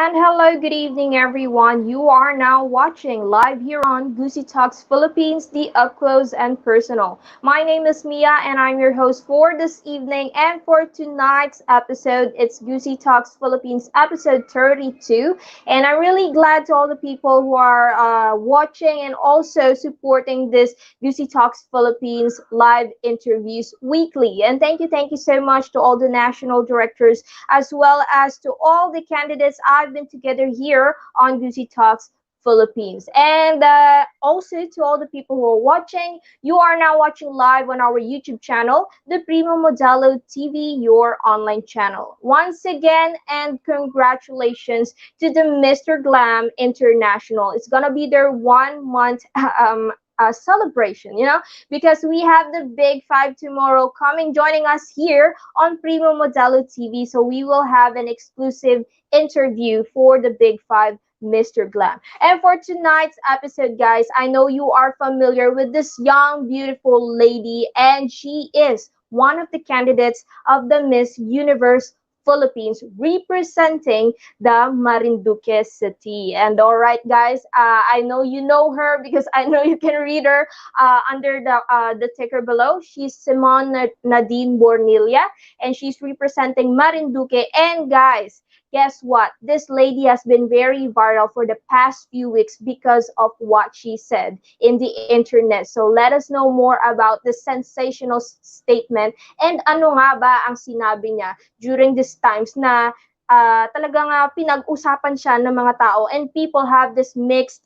And hello, good evening, everyone. You are now watching live here on Gusi Talks Philippines, the up close and personal. My name is Mia, and I'm your host for this evening. And for tonight's episode, it's Gusi Talks Philippines episode 32. And I'm really glad to all the people who are watching and also supporting this Gusi Talks Philippines live interviews weekly. And thank you so much to all the national directors as well as to all the candidates I've been together here on Gusi Talks Philippines. And also to all the people who are watching, you are now watching live on our YouTube channel, the Primo Modelo TV, your online channel. Once again, and congratulations to the Mr. Glam International. It's gonna be their 1 month celebration, because we have the Big Five tomorrow coming, joining us here on Primo Modelo TV. So we will have an exclusive interview for the Big Five, Mr. Glam. And for tonight's episode, guys, I know you are familiar with this young, beautiful lady, and she is one of the candidates of the Miss Universe Philippines, representing the Marinduque City. And all right, guys, I know you know her because I know you can read her under the ticker below. She's Nadine Bornilla, and she's representing Marinduque. And guys, guess what? This lady has been very viral for the past few weeks because of what she said in the internet. So let us know more about the sensational statement and ano nga ba ang sinabi niya during these times na talagang pinag-usapan siya ng mga tao, and people have this mixed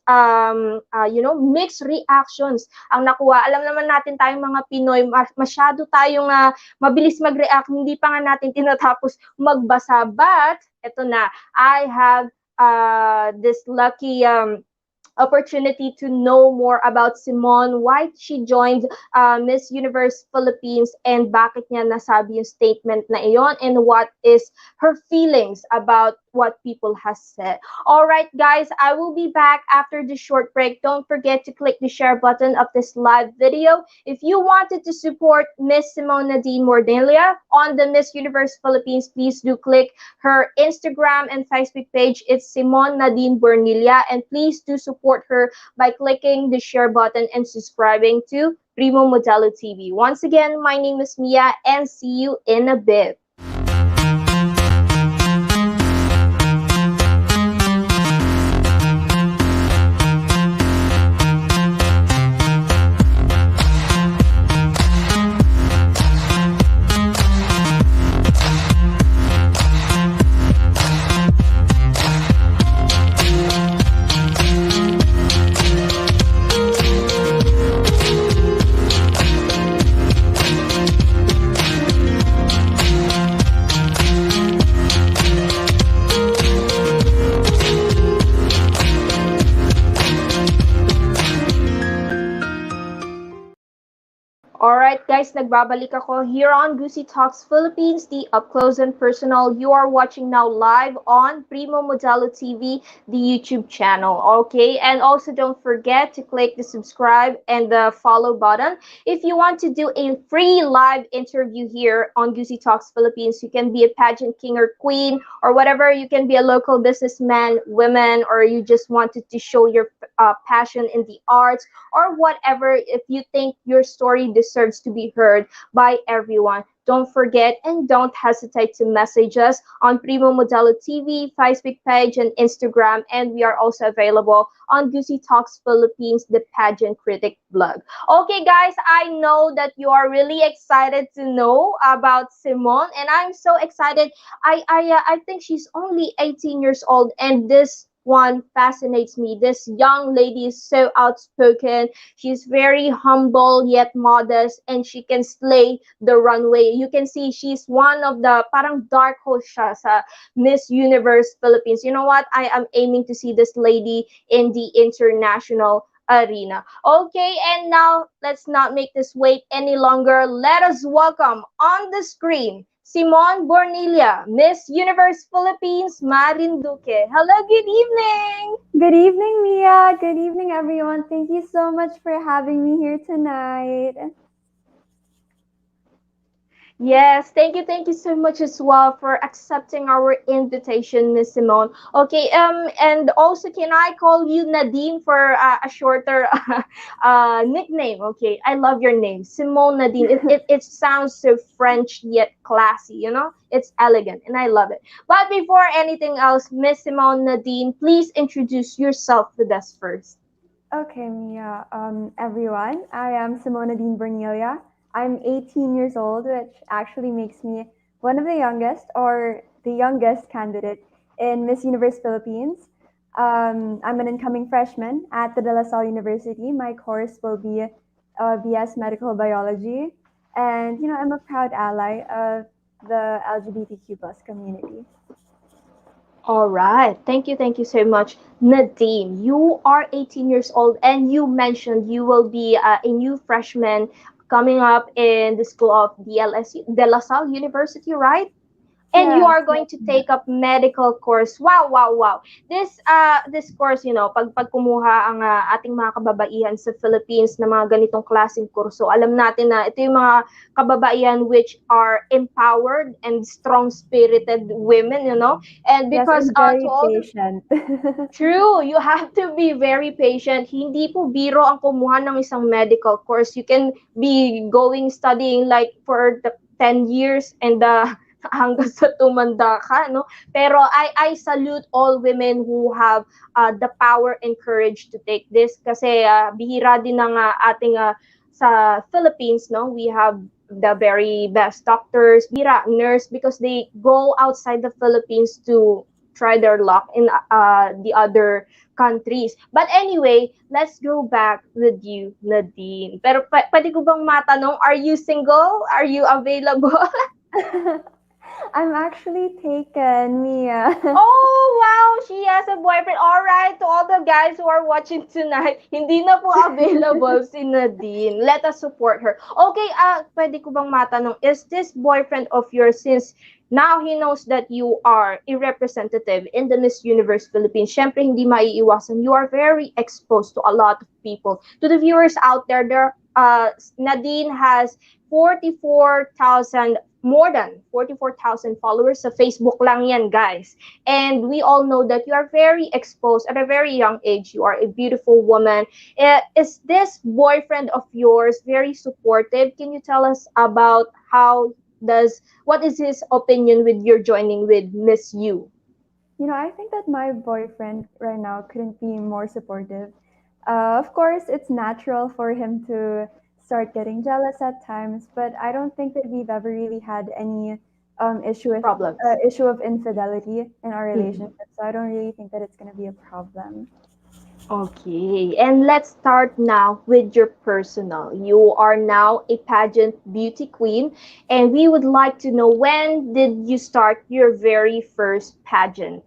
reactions ang nakuha. Alam naman natin tayong mga Pinoy, masyado tayong mabilis mag-react, hindi pa nga natin tinatapos magbasa. But eto na, I have this lucky opportunity to know more about Simone, why she joined Miss Universe Philippines, and bakit niya nasabi yung statement na iyon, and what is her feelings about what people has said. All right, guys, I will be back after this short break. Don't forget to click the share button of this live video. If you wanted to support Miss Simone Nadine Bornilla on the Miss Universe Philippines, please do click her Instagram and Facebook page. It's Simone Nadine Bornilla, and please do support her by clicking the share button and subscribing to Primo Modelo TV. Once again, my name is Mia, and see you in a bit. Alright guys, nagbabalik ako here on Gusi Talks Philippines, the up close and personal. You are watching now live on Primo Modelo TV, the YouTube channel. Okay, and also don't forget to click the subscribe and the follow button. If you want to do a free live interview here on Gusi Talks Philippines, you can be a pageant king or queen or whatever. You can be a local businessman, women, or you just wanted to show your passion in the arts or whatever. If you think your story deserves to be heard by everyone, don't forget and don't hesitate to message us on Primo Modelo TV, Facebook page, and Instagram. And we are also available on Gusi Talks Philippines, the pageant critic blog. Okay, guys, I know that you are really excited to know about Simone, and I'm so excited. I think she's only 18 years old, and this one fascinates me. This young lady is so outspoken. She's very humble yet modest, and she can slay the runway. You can see she's one of the parang dark horse siya sa Miss Universe Philippines. You know what? I am aiming to see this lady in the international arena. Okay, and now let's not make this wait any longer. Let us welcome on the screen Simone Bornilla, Miss Universe Philippines, Marinduque. Hello, good evening. Good evening, Mia. Good evening, everyone. Thank you so much for having me here tonight. Yes, thank you so much as well for accepting our invitation, Miss Simone. Okay, and also can I call you Nadine for a shorter nickname? Okay, I love your name, Simone Nadine. It sounds so French yet classy, you know? It's elegant and I love it. But before anything else, Miss Simone Nadine, please introduce yourself with us first. Okay, Mia. Everyone, I am Simona Dean Bernilia. I'm 18 years old, which actually makes me one of the youngest or the youngest candidate in Miss Universe Philippines. I'm an incoming freshman at the De La Salle University. My course will be BS Medical Biology. And, I'm a proud ally of the LGBTQ plus community. All right. Thank you so much. Nadine, you are 18 years old and you mentioned you will be a new freshman coming up in the school of DLSU, De La Salle University, right? And you Yes, are going yes, to yes. take up medical course. Wow, wow, wow. This course, you know, pag kumuha ang ating mga kababaihan sa Philippines na mga ganitong klaseng kurso, alam natin na ito yung mga kababaihan which are empowered and strong-spirited women, you know. And Yes, because and to very all the patient. True, you have to be very patient. Hindi po biro ang kumuha ng isang medical course. You can be going studying like for the 10 years and hanggang sa tumanda ka, no? Pero I salute all women who have the power and courage to take this kasi bihira din ng ating sa Philippines, no? We have the very best doctors, bihira, nurse because they go outside the Philippines to try their luck in the other countries. But anyway, let's go back with you, Nadine. Pero pwede ko bang matanong, are you single? Are you available? I'm actually taken, Mia. Oh, wow! She has a boyfriend. All right, to all the guys who are watching tonight, hindi na po available si Nadine. Let us support her. Okay, pwede ko bang matanong, is this boyfriend of yours, since now he knows that you are a representative in the Miss Universe Philippines, syempre hindi maiiwasan, you are very exposed to a lot of people. To the viewers out there, Nadine has 44,000 more than 44,000 followers sa Facebook lang yan, guys. And we all know that you are very exposed at a very young age. You are a beautiful woman. Is this boyfriend of yours very supportive? Can you tell us about what is his opinion with your joining with Miss You? I think that my boyfriend right now couldn't be more supportive. Of course, it's natural for him to start getting jealous at times, but I don't think that we've ever really had any Problems. issue of infidelity in our Mhm. relationship. So I don't really think that it's going to be a problem. Okay, and let's start now with your personal. You are now a pageant beauty queen, and we would like to know, when did you start your very first pageant?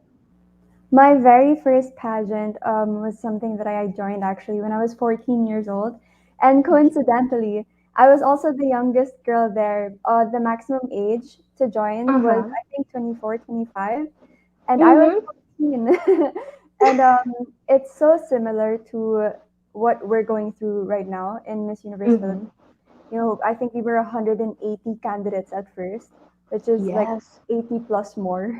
My very first pageant was something that I joined actually when I was 14 years old. And coincidentally, I was also the youngest girl there. The maximum age to join was, Uh-huh. I think, 24, 25. And I was Mm-hmm. 14. And it's so similar to what we're going through right now in Miss Universe Philippines. Mm-hmm. I think we were 180 candidates at first, which is like Yes. 80 plus more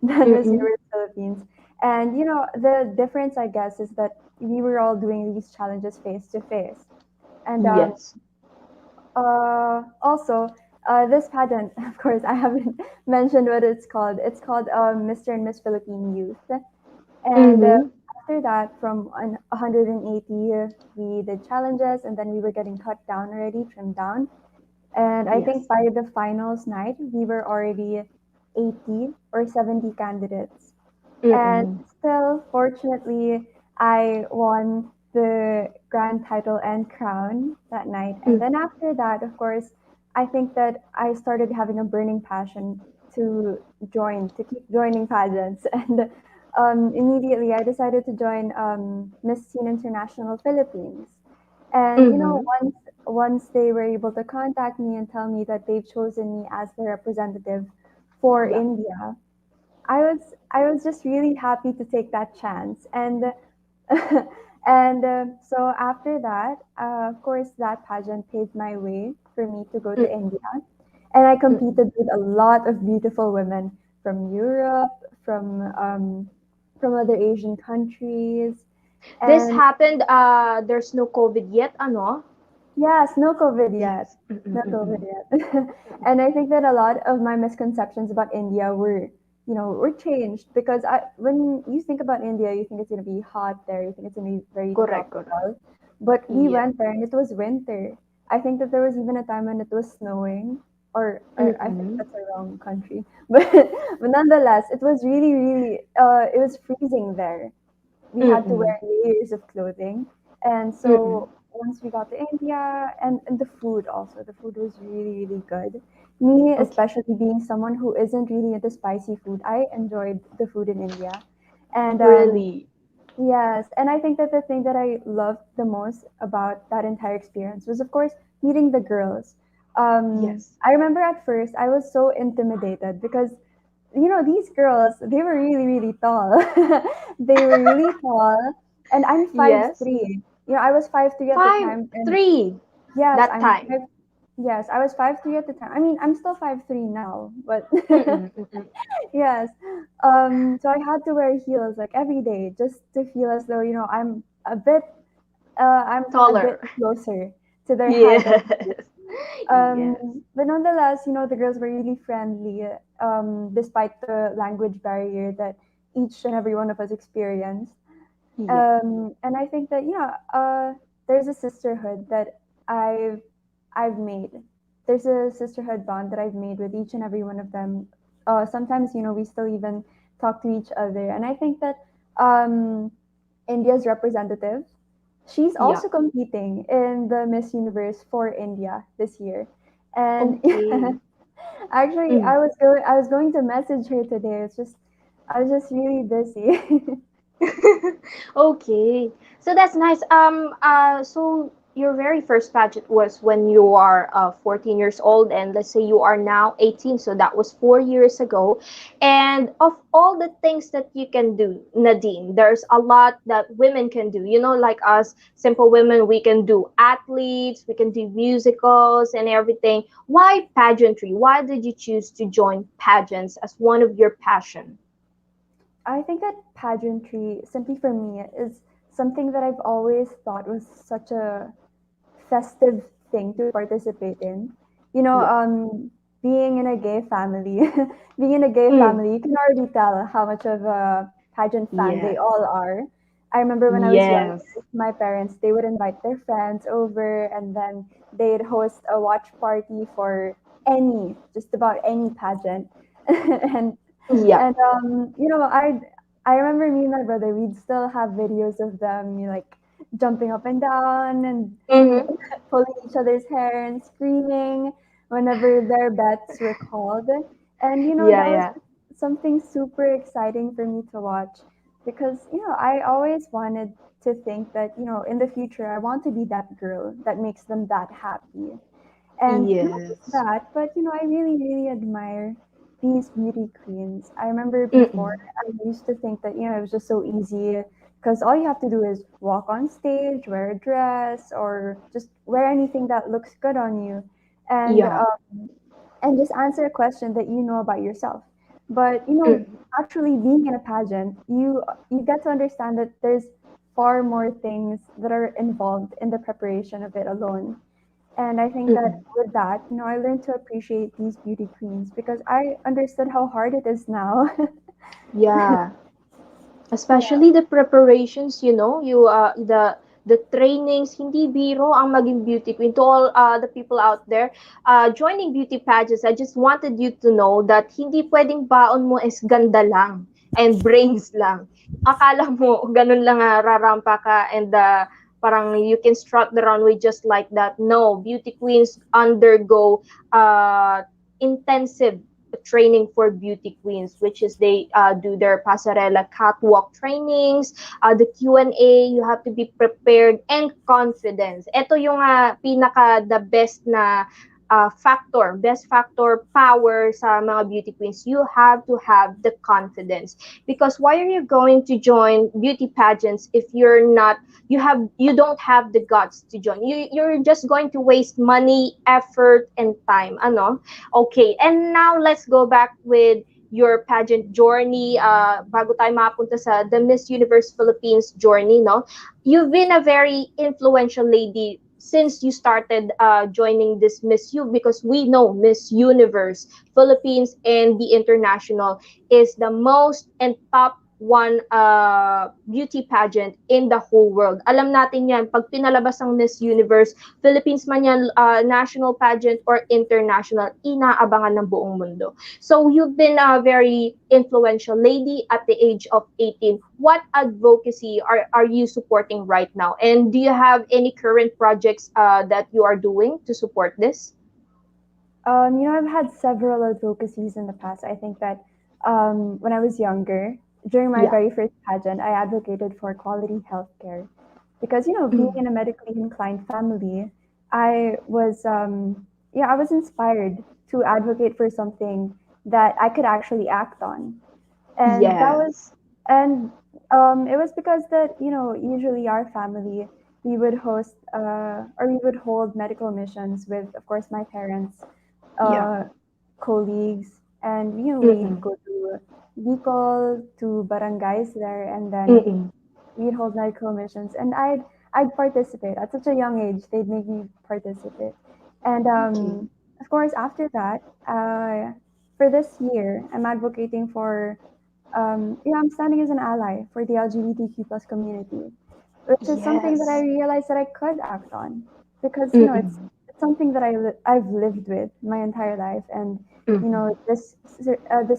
than Miss Mm-hmm. Universe Philippines. And the difference, I guess, is that we were all doing these challenges face to face. And Yes. also, this pageant, of course, I haven't mentioned what it's called. It's called Mr. and Miss Philippine Youth. And Mm-hmm. after that, from 180, we did challenges, and then we were getting cut down already, trimmed down. And I think Yes. by the finals night, we were already 80 or 70 candidates. And Mm-mm. still, fortunately, I won the grand title and crown that night. And then after that, of course, I think that I started having a burning passion to keep joining pageants. And immediately I decided to join Miss Teen International Philippines. And Mm-hmm. once they were able to contact me and tell me that they've chosen me as the representative for Yeah. India, I was just really happy to take that chance. And and so after that, of course, that pageant paved my way for me to go to India. And I Mm-mm. competed with a lot of beautiful women from Europe, from other Asian countries, This and happened, there's no COVID yet, ano? yes, no COVID yet. Yes. Mm-mm, No COVID mm-mm, yet. mm-mm. And I think that a lot of my misconceptions about India were changed because when you think about India, you think it's going to be hot there, you think it's going to be very Correct, correct. tropical. But we Yeah. went there and it was winter. I think that there was even a time when it was snowing, or I think Mm-mm, that's a wrong country. But nonetheless, it was really, really, it was freezing there. We had to mm-mm, wear layers of clothing. And mm-mm. so once we got to India, and the food also, the food was really, really good. Me, Okay. especially being someone who isn't really into spicy food, I enjoyed the food in India. And Really? yes, and I think that the thing that I loved the most about that entire experience was, of course, meeting the girls. Yes. I remember at first I was so intimidated because these girls, they were really, really tall. They were really tall, and I'm five Yes. three. I was 5'3" at the Five, time, and three. yes, That time. I was 5'3" at the time. I mean, I'm still 5'3" now, but Mm-mm, mm-mm. yes. So I had to wear heels like every day just to feel as though, I'm a Taller. bit closer to their height at Yes. least. Yes. But nonetheless, the girls were really friendly, despite the language barrier that each and every one of us experienced. Yeah. And I think that there's a sisterhood that I've I've made. There's a sisterhood bond that I've made with each and every one of them. Sometimes we still even talk to each other, and I think that um, India's representative, she's Yeah. also competing in the Miss Universe for India this year, and Okay. actually, Mm. I was going to message her today. I was just really busy. Okay. So that's nice. So your very first pageant was when you are 14 years old, and let's say you are now 18, so that was 4 years ago. And of all the things that you can do, Nadine, there's a lot that women can do. You know, like us, simple women, we can do athletes, we can do musicals and everything. Why pageantry? Why did you choose to join pageants as one of your passion? I think that pageantry, simply for me, is something that I've always thought was such a festive thing to participate in. You know, Yeah. being in a gay family, being in a gay Mm. family, you can already tell how much of a pageant fan they Yes. all are. I remember when I was younger, Yes. my parents, they would invite their friends over, and then they'd host a watch party for just about any pageant. and Yeah. I remember me and my brother, we'd still have videos of them, jumping up and down and Mm-hmm. pulling each other's hair and screaming whenever their bets were called. And Yeah, that was yeah. something super exciting for me to watch because I always wanted to think that in the future I want to be that girl that makes them that happy. And not just Yes. that, but I really, really admire these beauty queens. I remember before Mm-mm. I used to think that it was just so easy because all you have to do is walk on stage, wear a dress, or just wear anything that looks good on you, and Yeah. um, and just answer a question that you know about yourself. But Mm. actually being in a pageant, you get to understand that there's far more things that are involved in the preparation of it alone. And I think that Mm-mm. with that, I learned to appreciate these beauty queens because I understood how hard it is now. Yeah. Yeah. Especially the preparations, you the trainings, hindi biro ang maging beauty queen. To all the people out there joining beauty pageants, I just wanted you to know that hindi pwedeng baon mo is ganda lang and brains lang. Akala mo ganun lang rarampa ka and parang you can strut the runway just like that. No, beauty queens undergo intensive training for beauty queens, which is they do their pasarela catwalk trainings, the Q&A, you have to be prepared and confidence. Ito yung pinaka the best na best factor, power sa mga beauty queens, you have to have the confidence. Because why are you going to join beauty pageants if you don't have the guts to join? You're just going to waste money, effort, and time. Ano? Okay, and now let's go back with your pageant journey, bago tayo mapunta sa the Miss Universe Philippines journey, no? You've been a very influential lady since you started joining this Miss U, because we know Miss Universe Philippines and the international is the most and top one beauty pageant in the whole world. Alam natin yan, pag pinalabas ang Miss Universe Philippines man yan, national pageant or international, inaabangan ng buong mundo. So you've been a very influential lady at the age of 18. What advocacy are you supporting right now? And do you have any current projects that you are doing to support this? I've had several advocacies in the past. I think that when I was younger, during my Yeah. very first pageant, I advocated for quality healthcare because being in a medically inclined family, I was I was inspired to advocate for something that I could actually act on, and that was Yes. and it was because that usually our family, we would host or we would hold medical missions with, of course, my parents, Yeah. uh, colleagues, and we'd Mm-mm. go to Bicol, to barangays there, and then Mm-mm. we'd hold medical missions, and I'd participate at such a young age. They'd make me participate, and Okay. of course after that, for this year, I'm advocating for I'm standing as an ally for the LGBTQ plus community, which is something that I Yes. realized that I could act on because Mm-mm. it's something that I've lived with my entire life, and Mm-mm. this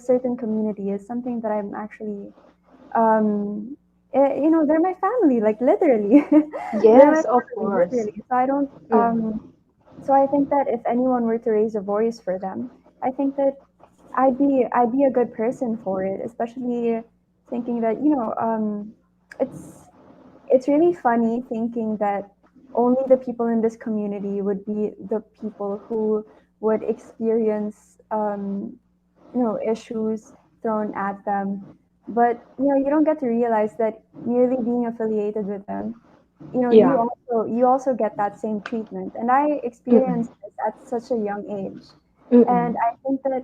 certain community is something that I'm actually they're my family, like literally. They're my Yes, of family, course. literally. So I don't Mm. so I think that if anyone were to raise a voice for them, I think that I'd be a good person for it, especially thinking that it's it's really funny thinking that only the people in this community would be the people who would experience issues thrown at them, but you don't get to realize that merely being affiliated with them, Yeah. you also get that same treatment, and I Mm-mm. experienced this at such a young age, and Mm-mm. I think that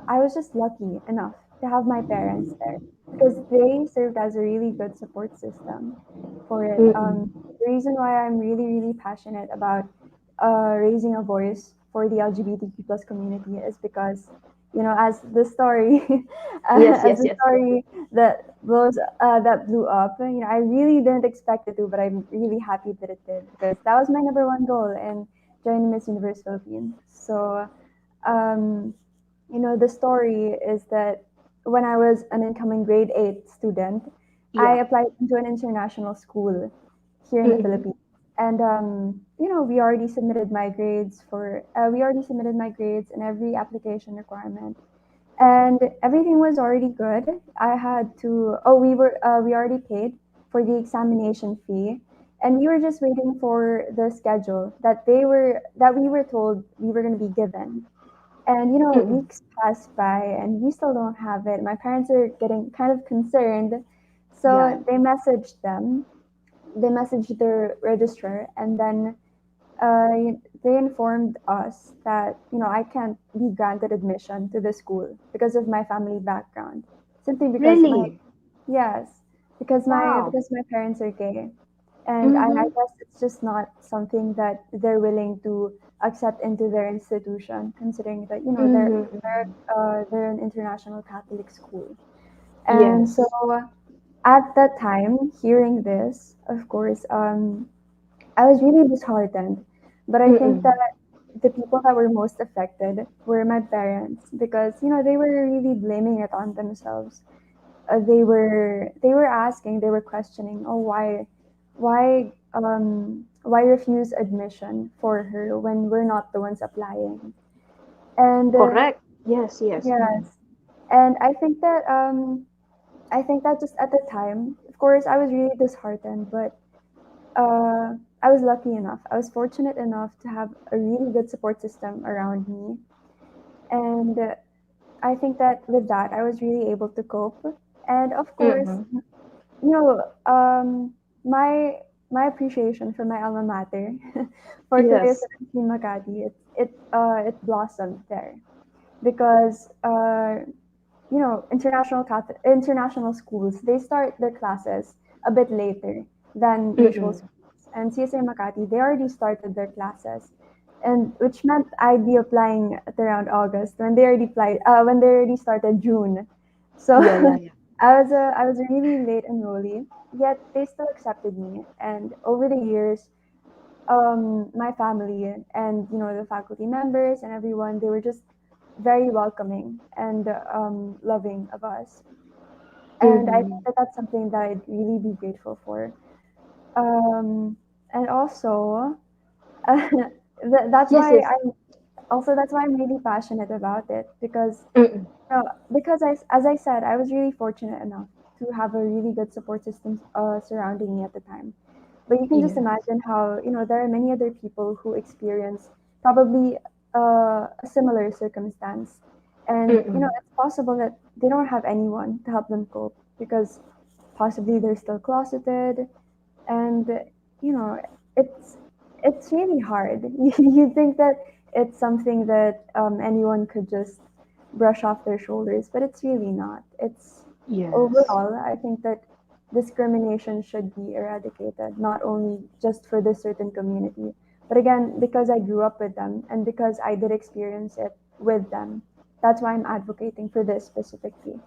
I was just lucky enough to have my parents there because they served as a really good support system for it. Mm-mm. The reason why I'm really, really passionate about raising a voice for the LGBTQ plus community is because, as the story, Yes, as yes, the yes. story that blew up, I really didn't expect it to, but I'm really happy that it did because that was my number one goal in joining Miss Universe Philippines. So um, the story is that when I was an incoming grade 8 student, I Yeah. applied into an international school here in the Mm-mm. Philippines. And we already submitted my grades and every application requirement, and everything was already good. I had to oh we already paid for the examination fee, and we were just waiting for the schedule that we were told we were going to be given. And Mm-mm. weeks passed by and we still don't have it. My parents are getting kind of concerned. Yeah. So they messaged their registrar, and then they informed us that I can't be granted admission to the school because of my family background. Simply because my Really? Yes, Wow. because my parents are gay, and I Mm-hmm. guess it's just not something that they're willing to accept into their institution, considering that Mm-hmm. they're an international Catholic school. And so Yes. at that time, hearing this, of course, I was really disheartened. But I think Mm-mm. that the people that were most affected were my parents because they were really blaming it on themselves. They were asking, they were questioning, oh, why refuse admission for her when we're not the ones applying? And Correct. Yes, yes. Mm-hmm. yes, and I think that just at the time, of course, I was really disheartened, but I was lucky enough. I was fortunate enough to have a really good support system around me, and I think that with that, I was really able to cope. And of course, Mm-mm. you know, my appreciation for my alma mater, for Yes. 𝗠𝗏𝗡 Makati, it blossomed there because international schools, they start their classes a bit later than usual Mm-mm. schools. And CSA Makati, they already started their classes, and which meant I'd be applying at around August when they already started June. So Yeah, yeah, yeah. I was a really late enrollee, yet they still accepted me. And over the years, my family and the faculty members and everyone, they were just very welcoming and loving of us. And I think Mm-hmm. that that's something that I'd really be grateful for. Um, and also, that's Yes, why yes. I'm really passionate about it because Mm-mm. as I said, I was really fortunate enough to have a really good support system surrounding me at the time. But you can just Yes. imagine how, there are many other people who experience probably a similar circumstance. And, Mm-mm. it's possible that they don't have anyone to help them cope because possibly they're still closeted. And, you know, it's, it's really hard. You think that it's something that anyone could just brush off their shoulders, but it's really not. It's Yes. overall, I think that discrimination should be eradicated, not only just for this certain community, but again, because I grew up with them and because I did experience it with them. That's why I'm advocating for this specifically.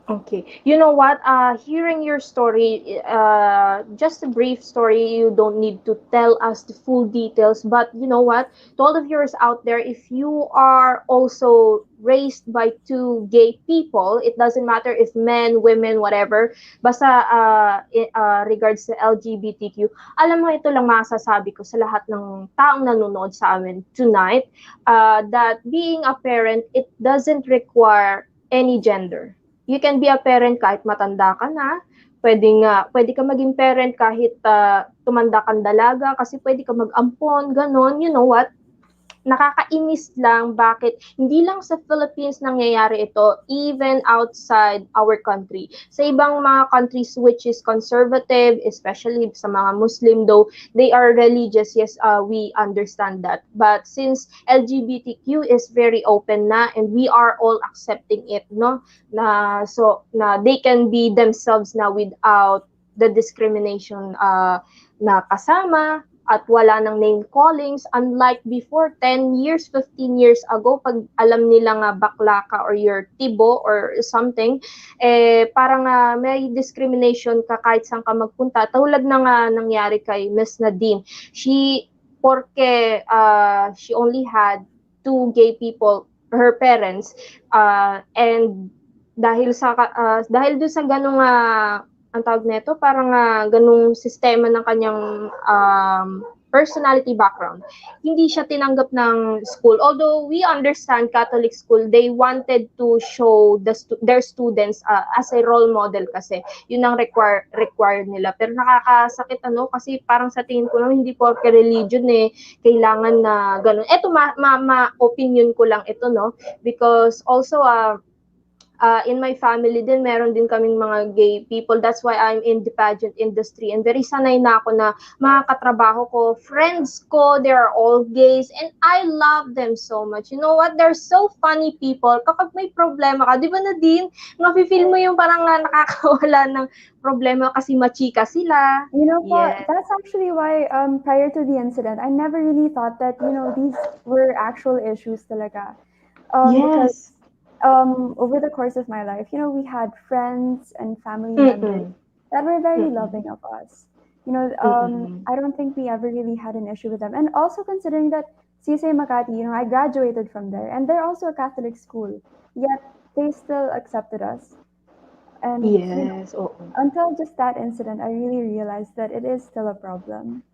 Okay. You know what? Hearing your story, just a brief story, you don't need to tell us the full details. But you know what? To all of yours out there, if you are also raised by two gay people, it doesn't matter if men, women, whatever, basta regards to LGBTQ, alam mo, ito lang masasabi ko sa lahat ng taong nanonood sa amin tonight, that being a parent, it doesn't require any gender. You can be a parent kahit matanda ka na, pwede ka maging parent kahit tumanda kang dalaga kasi pwede ka mag-ampon, gano'n. You know what? Nakakainis lang bakit hindi lang sa Philippines nangyayari ito, even outside our country. Sa ibang mga countries which is conservative, especially sa mga Muslim, though they are religious, yes, we understand that. But since LGBTQ is very open na and we are all accepting it, no? Na they can be themselves na without the discrimination na kasama at wala ng name callings, unlike before 10 years, 15 years ago, pag alam nila nga bakla ka or you're tibo or something, parang may discrimination ka kahit saan ka magpunta. Tulad na nga nangyari kay Miss Nadine. Porque she only had two gay people, her parents, and dahil doon sa ganung ang tawag nito, parang ganung sistema ng kanyang personality background. Hindi siya tinanggap ng school. Although we understand Catholic school, they wanted to show their students as a role model kasi. Yun ang required nila. Pero nakakasakit kasi parang sa tingin ko lang, hindi porke religion kailangan na ganun. Eto, opinion ko lang ito, no? Because also, in my family din, meron din kaming mga gay people. That's why I'm in the pageant industry. And very sanay na ako na mga katrabaho ko, friends ko, they are all gays. And I love them so much. You know what? They're so funny people. Kapag may problema ka, di ba Nadine? Nafe-feel mo yung parang nakakawala ng problema kasi machika sila. Yes. That's actually why prior to the incident, I never really thought that, these were actual issues talaga. Because Yes. over the course of my life, we had friends and family members Mm-mm. that were very Mm-mm. loving of us. Mm-mm. I don't think we ever really had an issue with them. And also considering that CSA Makati, I graduated from there, and they're also a Catholic school, yet they still accepted us. And Yes. Oo. until just that incident, I really realized that it is still a problem.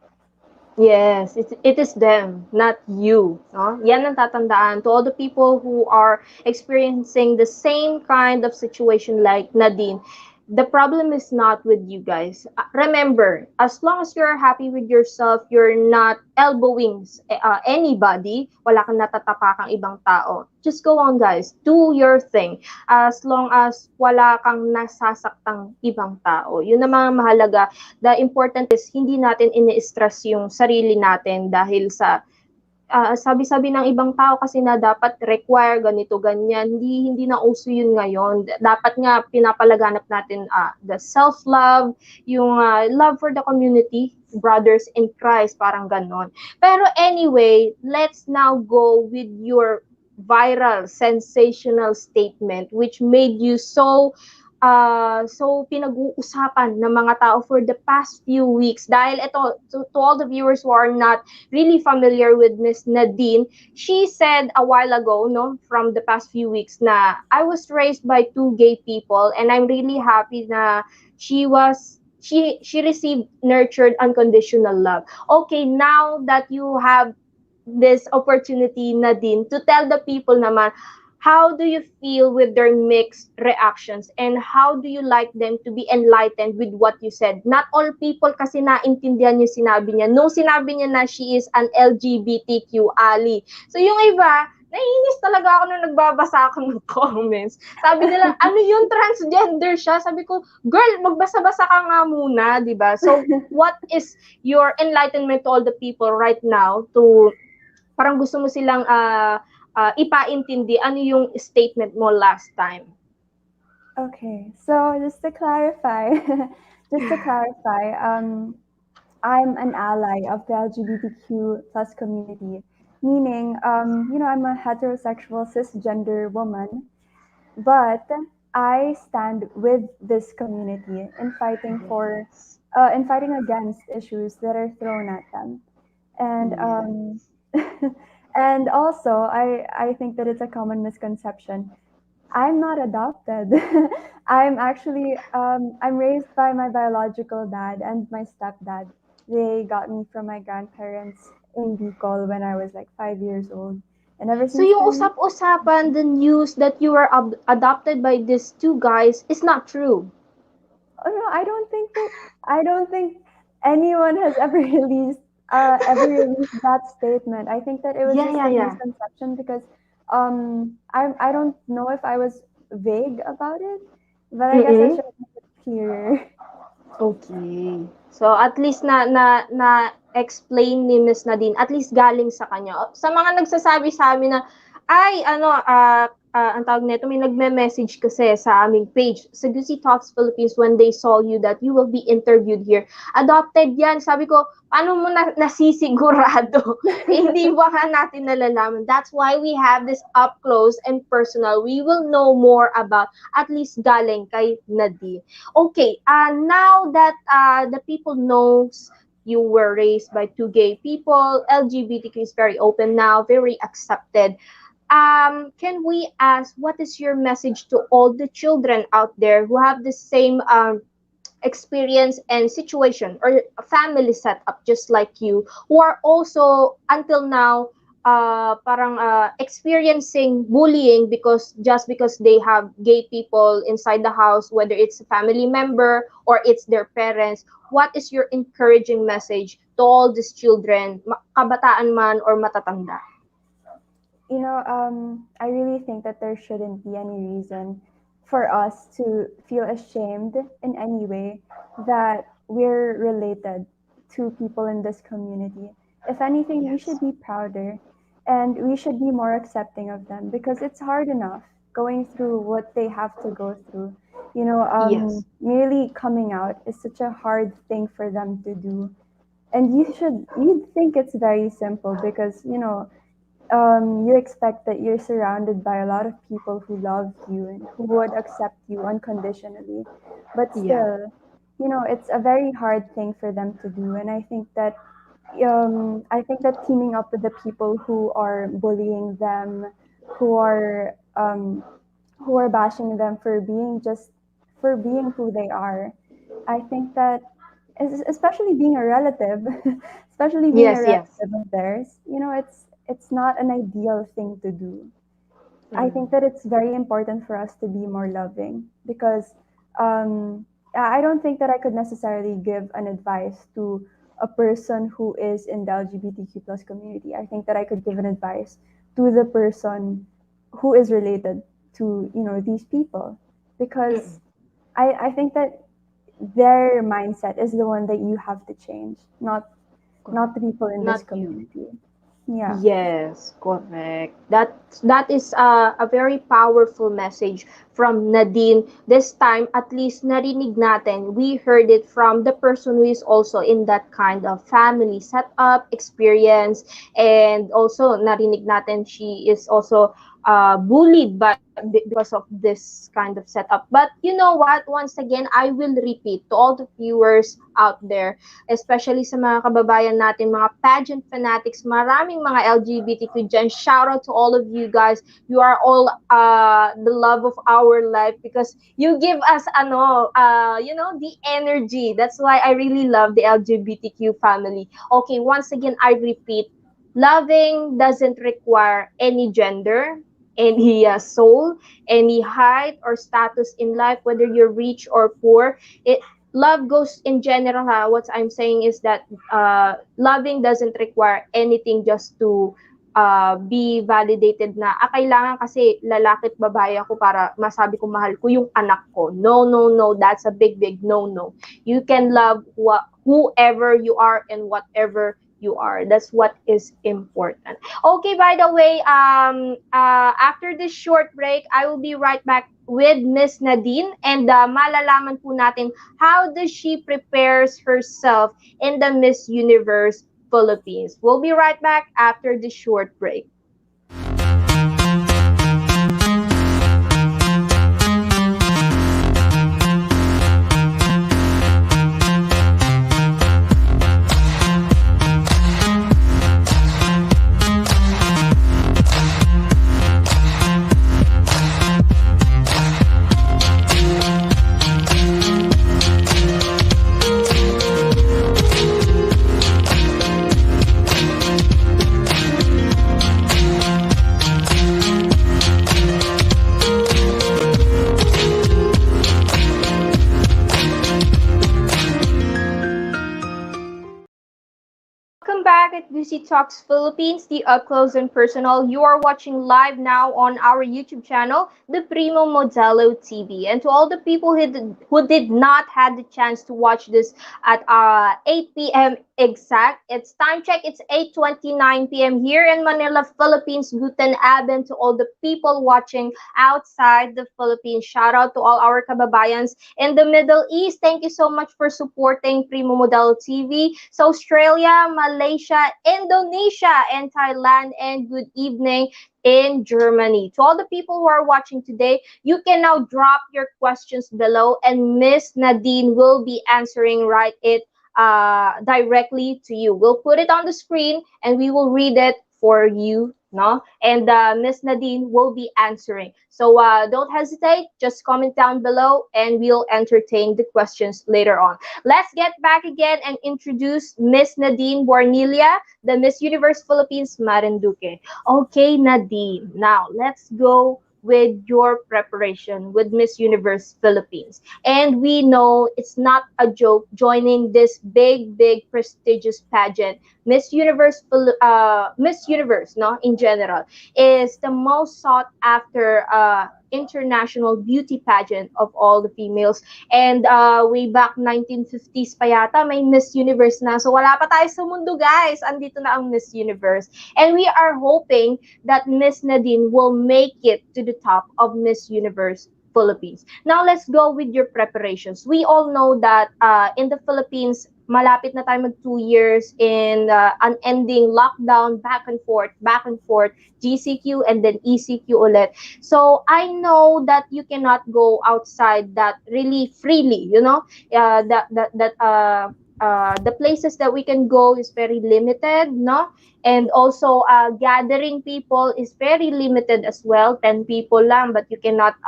Yes, it is them, not you. No? Yan ang tatandaan to all the people who are experiencing the same kind of situation like Nadine. The problem is not with you guys. Remember, as long as you're happy with yourself, you're not elbowing anybody, wala kang natatapakang ibang tao. Just go on, guys. Do your thing. As long as wala kang nasasaktang ibang tao. Yun naman ang mahalaga. The important is hindi natin ini-stress yung sarili natin dahil sa sabi-sabi ng ibang tao kasi na dapat require ganito ganyan, hindi na uso yun ngayon. Dapat nga pinapalaganap natin the self-love, yung love for the community, brothers in Christ, parang ganon. Pero anyway, let's now go with your viral sensational statement which made you so pinag-uusapan ng mga tao for the past few weeks. Dahil ito, to all the viewers who are not really familiar with Miss Nadine, she said a while ago, no, from the past few weeks na I was raised by two gay people and I'm really happy na she received nurtured unconditional love. Okay, now that you have this opportunity, Nadine, to tell the people naman, how do you feel with their mixed reactions and how do you like them to be enlightened with what you said? Not all people kasi naintindihan yung sinabi niya. No, sinabi niya na she is an LGBTQ ally. So yung iba, naiinis talaga ako nung nagbabasa ako ng comments. Sabi nila, ano yun, transgender siya? Sabi ko, girl, magbasa-basa ka nga muna, di ba? So what is your enlightenment to all the people right now to parang gusto mo silang ipaintindi ano yung statement mo last time? Okay, so just to clarify, I'm an ally of the LGBTQ plus community, meaning, I'm a heterosexual cisgender woman, but I stand with this community in fighting in fighting against issues that are thrown at them, and and also I think that it's a common misconception. I'm not adopted. I'm actually I'm raised by my biological dad and my stepdad. They got me from my grandparents in Bicol when I was like 5 years old. And ever So since yung then, usap-usapan, the news that you were adopted by these two guys is not true. oh no, I don't think anyone has ever released that statement. I think that it was just a Yeah. misconception because I don't know if I was vague about it, but I guess I Mm-mm. should make it clearer. Okay. So at least na explain ni Miss Nadine, at least galing sa kanya. Sa mga nagsasabi sa amin na ay ano ang tawag nito, may nagme-message kasi sa aming page sa Gusi Talks Philippines when they saw you that you will be interviewed here. Adopted yan. Sabi ko, paano mo nasisigurado? Hindi ba nga natin nalalaman? That's why we have this up close and personal. We will know more about at least galing kay Nadine. Okay, now that the people knows you were raised by two gay people, LGBTQ is very open now, very accepted. Can we ask what is your message to all the children out there who have the same experience and situation or a family setup just like you, who are also until now parang experiencing bullying because they have gay people inside the house, whether it's a family member or it's their parents? What is your encouraging message to all these children, kabataan man or matatanda? I really think that there shouldn't be any reason for us to feel ashamed in any way that we're related to people in this community. If anything, we should be prouder and we should be more accepting of them because it's hard enough going through what they have to go through. Yes. Merely coming out is such a hard thing for them to do. And you'd think it's very simple because, you expect that you're surrounded by a lot of people who love you and who would accept you unconditionally. But still, it's a very hard thing for them to do. And I think that teaming up with the people who are bullying them, who are bashing them for being who they are, I think that especially being a relative, especially being a Yes, yes. relative of theirs, it's not an ideal thing to do. I think that it's very important for us to be more loving because I don't think that I could necessarily give an advice to a person who is in the LGBTQ plus community. I think that I could give an advice to the person who is related to, these people, because I think that their mindset is the one that you have to change, not the people in this Not you. community. Yeah. Yes, correct. That is a very powerful message from Nadine. This time, at least narinig natin, we heard it from the person who is also in that kind of family setup experience, and also narinig natin she is also bullied because of this kind of setup. But you know what? Once again, I will repeat to all the viewers out there, especially sa mga kababayan natin, mga pageant fanatics, maraming mga LGBTQ dyan. Shout out to all of you guys. You are all the love of our life because you give us the energy. That's why I really love the LGBTQ family. Okay, once again, I repeat, loving doesn't require any gender, any soul, any height or status in life, whether you're rich or poor. Love goes in general. What I'm saying is that loving doesn't require anything just to be validated na kailangan kasi lalaki at babae ako para masabi ko mahal ko yung anak ko. No, no, no. That's a big, big no, no. You can love whoever you are and whatever you are. That's what is important. Okay, by the way, after this short break, I will be right back with Miss Nadine, and malalaman po natin how does she prepares herself in the Miss Universe Philippines. We'll be right back after this short break. Welcome back at Gusi Talks Philippines, the up close and personal. You are watching live now on our YouTube channel, the Primo Modelo TV. And to all the people who did not have the chance to watch this at 8 p.m. exact, it's time check. It's 8:29 p.m. here in Manila, Philippines. Guten Abend to all the people watching outside the Philippines. Shout out to all our kababayans in the Middle East. Thank you so much for supporting Primo Modelo TV. So Australia, Malaysia, Indonesia, and Thailand, and good evening in Germany. To all the people who are watching today, you can now drop your questions below, and Miss Nadine will be answering it directly to you. We'll put it on the screen, and we will read it for you. No, and Miss Nadine will be answering. So don't hesitate. Just comment down below, and we'll entertain the questions later on. Let's get back again and introduce Miss Nadine Bornelia, the Miss Universe Philippines Marinduque. Okay, Nadine. Now let's go with your preparation with Miss Universe Philippines. And we know it's not a joke joining this big, big, prestigious pageant. Miss Universe, no, in general, is the most sought after international beauty pageant of all the females. And way back 1950s pa yata, may Miss Universe na. So wala pa tayo sa mundo, guys. Andito na ang Miss Universe. And we are hoping that Miss Nadine will make it to the top of Miss Universe Philippines. Now, let's go with your preparations. We all know that in the Philippines, malapit na tayo mag 2 years in unending lockdown, back and forth, GCQ and then ECQ ulit. So I know that you cannot go outside that really freely, you know, the places that we can go is very limited, no? And also gathering people is very limited as well, 10 people lang, but you cannot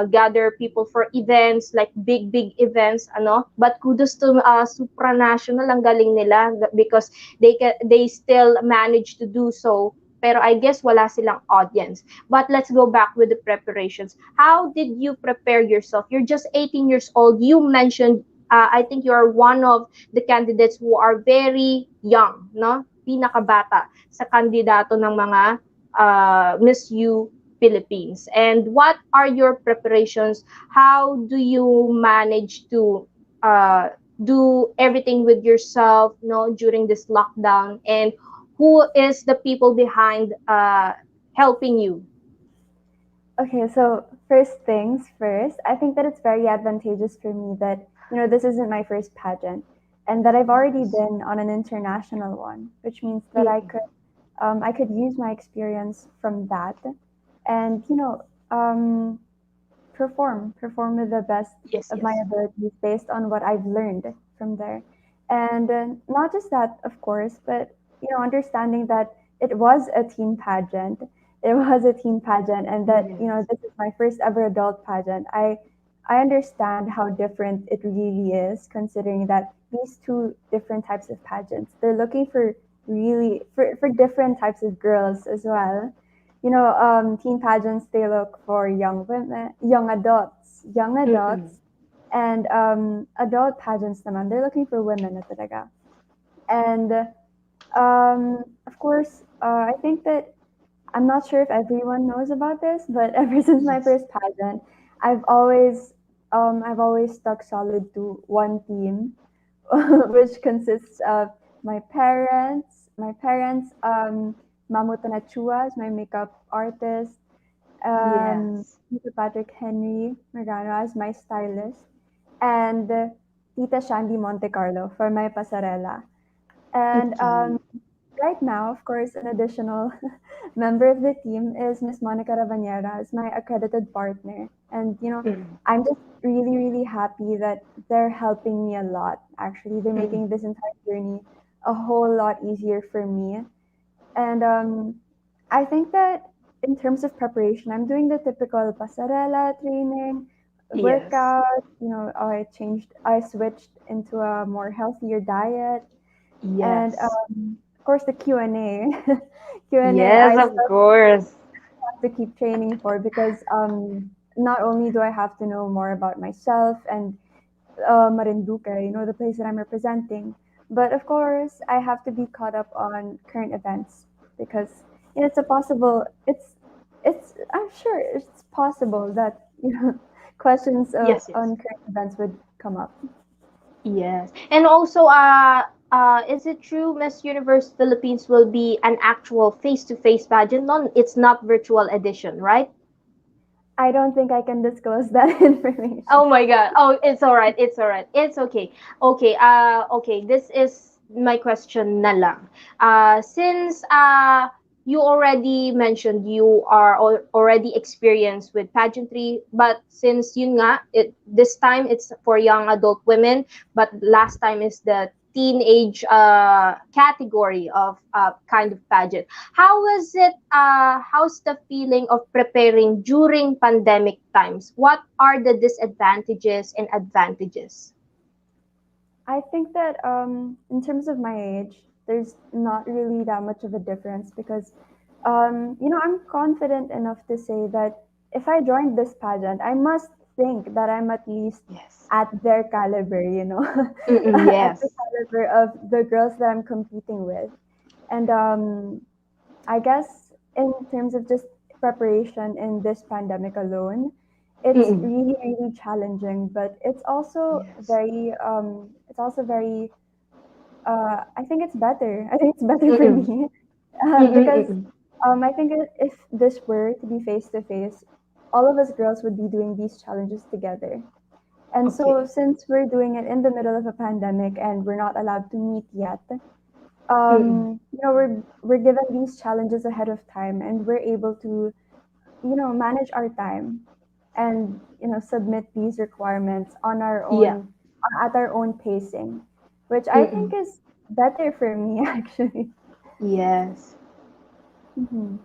gather people for events like big events, but kudos to supranational, ang galing nila because they still manage to do so pero I guess wala silang audience. But let's go back with the preparations. How did you prepare yourself? You're just 18 years old. You mentioned, I think you're one of the candidates who are very young, no? Pinakabata sa kandidato ng mga Miss U Philippines. And what are your preparations? How do you manage to do everything with yourself, no, during this lockdown? And who is the people behind helping you? Okay, so first things first, I think that it's very advantageous for me that, this isn't my first pageant and that I've already been on an international one, which means that I could use my experience from that and, perform with the best Yes, of yes. my abilities based on what I've learned from there. And not just that, of course, but, understanding that it was a teen pageant. It was a teen pageant, and that, Yes. this is my first ever adult pageant. I understand how different it really is, considering that these two different types of pageants, they're looking for really for different types of girls as well. Teen pageants, they look for young women, young Mm-mm. adults, and adult pageants naman, they're looking for women na talaga. And of course, I think that I'm not sure if everyone knows about this, but ever since my Yes. first pageant, I've always I've always stuck solid to one team, which consists of my parents, Mamu Tanachua is my makeup artist, Yes. Tito Patrick Henry Merano as my stylist, and Tita Shandy Monte Carlo for my pasarela. And Okay. right now, of course, an additional member of the team is Miss Monica Rabanera as my accredited partner. And, Mm-mm. I'm just really, really happy that they're helping me a lot. Actually, they're Mm-mm. making this entire journey a whole lot easier for me. And I think that in terms of preparation, I'm doing the typical pasarela training, Yes. workout. I switched into a more healthier diet, and Yes. of course the Q&A. Q&A, Yes, I of still course. have to keep training for because not only do I have to know more about myself and Marinduque, the place that I'm representing. But of course, I have to be caught up on current events because I'm sure it's possible that questions Yes, yes. on current events would come up. Yes. And also, is it true Miss Universe Philippines will be an actual face-to-face pageant? No, it's not virtual edition, right? I don't think I can disclose that information. Oh my God. Oh, it's all right. It's all right. It's okay. Okay. Okay. This is my question na lang. Since you already mentioned you are already experienced with pageantry, but since yun nga, this time it's for young adult women, but last time is the teenage category of kind of pageant. How was it? How's the feeling of preparing during pandemic times? What are the disadvantages and advantages? I think that in terms of my age, there's not really that much of a difference because, I'm confident enough to say that if I joined this pageant, I must think that I'm at least Yes. at their caliber, Mm-mm, at the yes. caliber of the girls that I'm competing with. And I guess in terms of just preparation in this pandemic alone, it's Mm-mm. really, really challenging, but Yes. it's also very, I think it's better. I think it's better for Mm-mm. me Mm-mm, because mm-mm. I think if this were to be face to face, all of us girls would be doing these challenges together. And so, Okay. since we're doing it in the middle of a pandemic and we're not allowed to meet yet, Mm-mm. we're given these challenges ahead of time, and we're able to, manage our time and submit these requirements on our Yeah. own at our own pacing, which I think Mm-mm. is better for me actually. Yes. Hmm.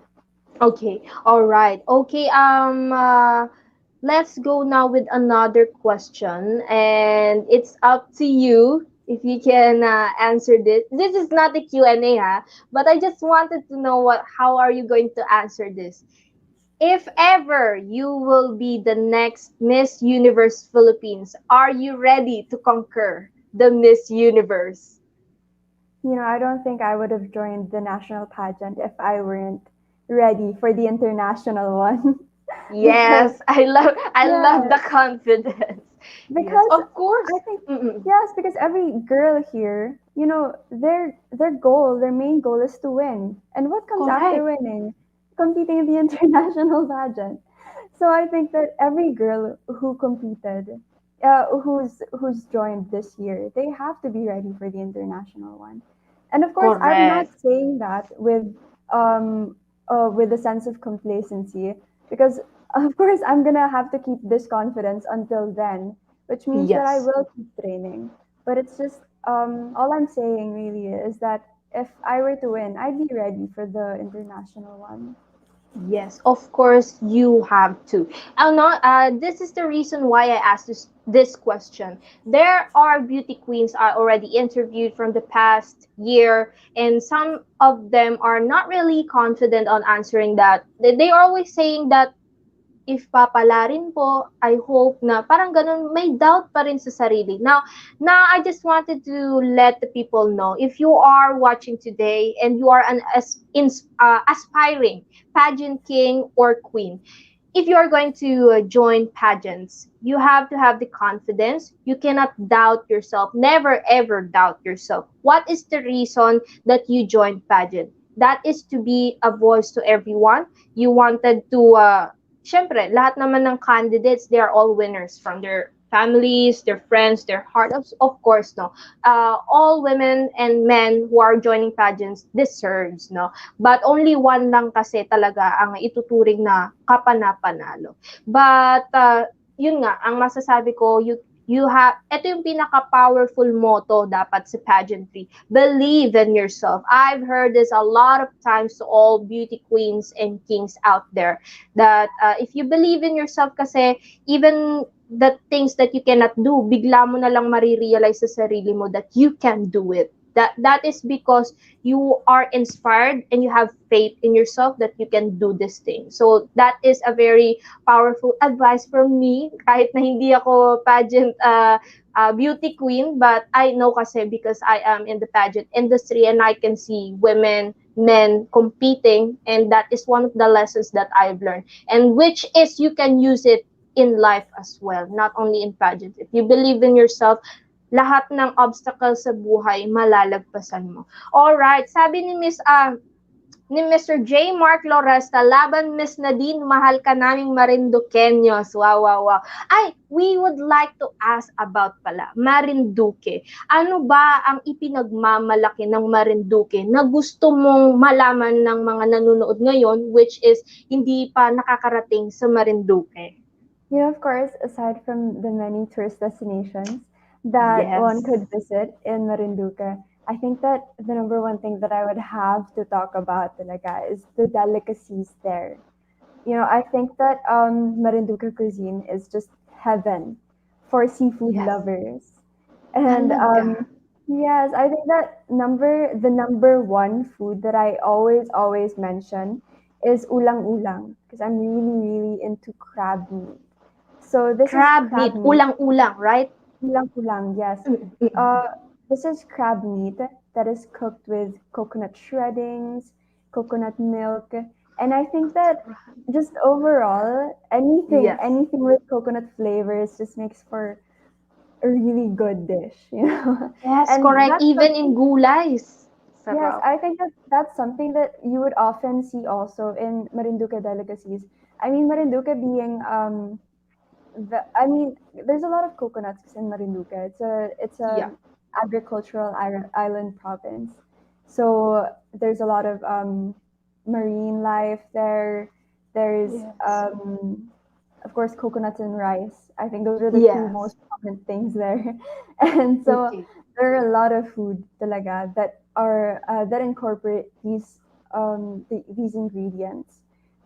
Okay. All right. Okay. Let's go now with another question, and it's up to you if you can answer this. This is not a Q&A, but I just wanted to know how are you going to answer this. If ever you will be the next Miss Universe Philippines, are you ready to conquer the Miss Universe? I don't think I would have joined the national pageant if I weren't ready for the international one. because Yes, I love the yes, confidence. Yes, because of course. I think Mm-mm. yes, because every girl here, their main goal is to win. And what comes after Correct. winning? Competing in the international pageant. So I think that every girl who competed, who's joined this year, they have to be ready for the international one. And of course, I'm not Correct. saying that with a sense of complacency, because of course I'm gonna have to keep this confidence until then, which means that I Yes. will keep training. But it's just all I'm saying really is that if I were to win, I'd be ready for the international one. Yes, of course you have to. This is the reason why I asked this question. There are beauty queens I already interviewed from the past year, and some of them are not really confident on answering that. They are always saying that if papalarin po, I hope na parang ganun, may doubt pa rin sa sarili. Now I just wanted to let the people know, if you are watching today and you are aspiring pageant king or queen, if you are going to join pageants, you have to have the confidence. You cannot doubt yourself. Never ever doubt yourself. What is the reason that you joined pageant? That is to be a voice to everyone. You wanted to syempre, lahat naman ng candidates, they are all winners from their families, their friends, their heart. Of course, no. All women and men who are joining pageants deserves, no. But only one lang kasi talaga ang ituturing na kapana-panalo. But yun nga, ang masasabi ko, ito yung pinaka-powerful motto dapat sa pageantry. Believe in yourself. I've heard this a lot of times to all beauty queens and kings out there, that if you believe in yourself kasi, even the things that you cannot do, bigla mo na lang marirealize sa sarili mo that you can do it. That is because you are inspired and you have faith in yourself that you can do this thing. So that is a very powerful advice from me, kahit na hindi ako pageant beauty queen, but I know kasi because I am in the pageant industry and I can see women, men competing, and that is one of the lessons that I've learned, and which is you can use it in life as well, not only in pageants. If you believe in yourself, lahat ng obstacles sa buhay malalagpasan mo. All right, sabi ni Mr. J. Mark Loresta, laban Miss Nadine, mahal ka naming Marinduqueños. Wow, wow, wow. Ay, we would like to ask about pala, Marinduque. Ano ba ang ipinagmamalaki ng Marinduque na gusto mong malaman ng mga nanonood ngayon, which is hindi pa nakakarating sa Marinduque? Of course, aside from the many tourist destinations that one Yes. could visit in Marinduque, I think that the number one thing that I would have to talk about talaga is the delicacies there. I think that Marinduque cuisine is just heaven for seafood Yes. lovers. And Talaga. yes, I think that the number one food that I always mention is ulang-ulang, because I'm really, really into crab meat. So this is Crab crab meat, meat. ulang-ulang, right? Ulang-ulang, yes. Mm-mm. Uh, this is crab meat that is cooked with coconut shreddings, coconut milk, and I think that just overall, anything Yes. anything with coconut flavors just makes for a really good dish. Yes, And correct. that's Even in something, gulays. yes, Sarap. I think that that's something that you would often see also in Marinduque delicacies. I mean, Marinduque being I mean, there's a lot of coconuts in Marinduque. It's a Yeah. agricultural island province, so there's a lot of marine life there. There's Yes. of course coconuts and rice. I think those are the two Yes. most common things there, and so Okay. there are a lot of food talaga that incorporate these ingredients.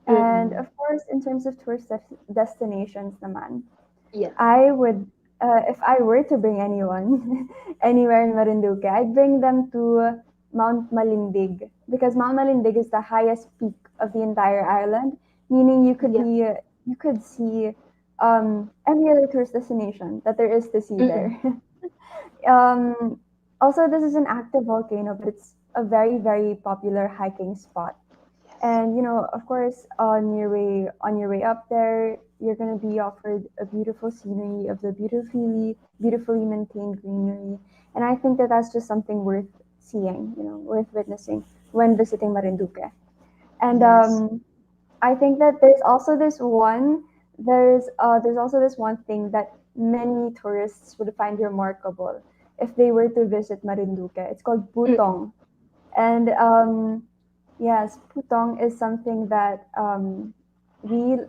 And Mm-mm. of course, in terms of tourist destinations naman, Yeah. I would if I were to bring anyone anywhere in Marinduque, I'd bring them to Mount Malindig, because Mount Malindig is the highest peak of the entire island, meaning Yeah. you could see every other tourist destination that there is to see Mm-mm. there. um, Also, this is an active volcano, but it's a very, very popular hiking spot. Yes. And of course, on your way up there, you're gonna be offered a beautiful scenery of the beautifully maintained greenery. And I think that that's just something worth seeing, worth witnessing when visiting Marinduque. And Yes. I think that there's also this one thing that many tourists would find remarkable if they were to visit Marinduque. It's called Mm-mm. putong. And yes, putong is something that we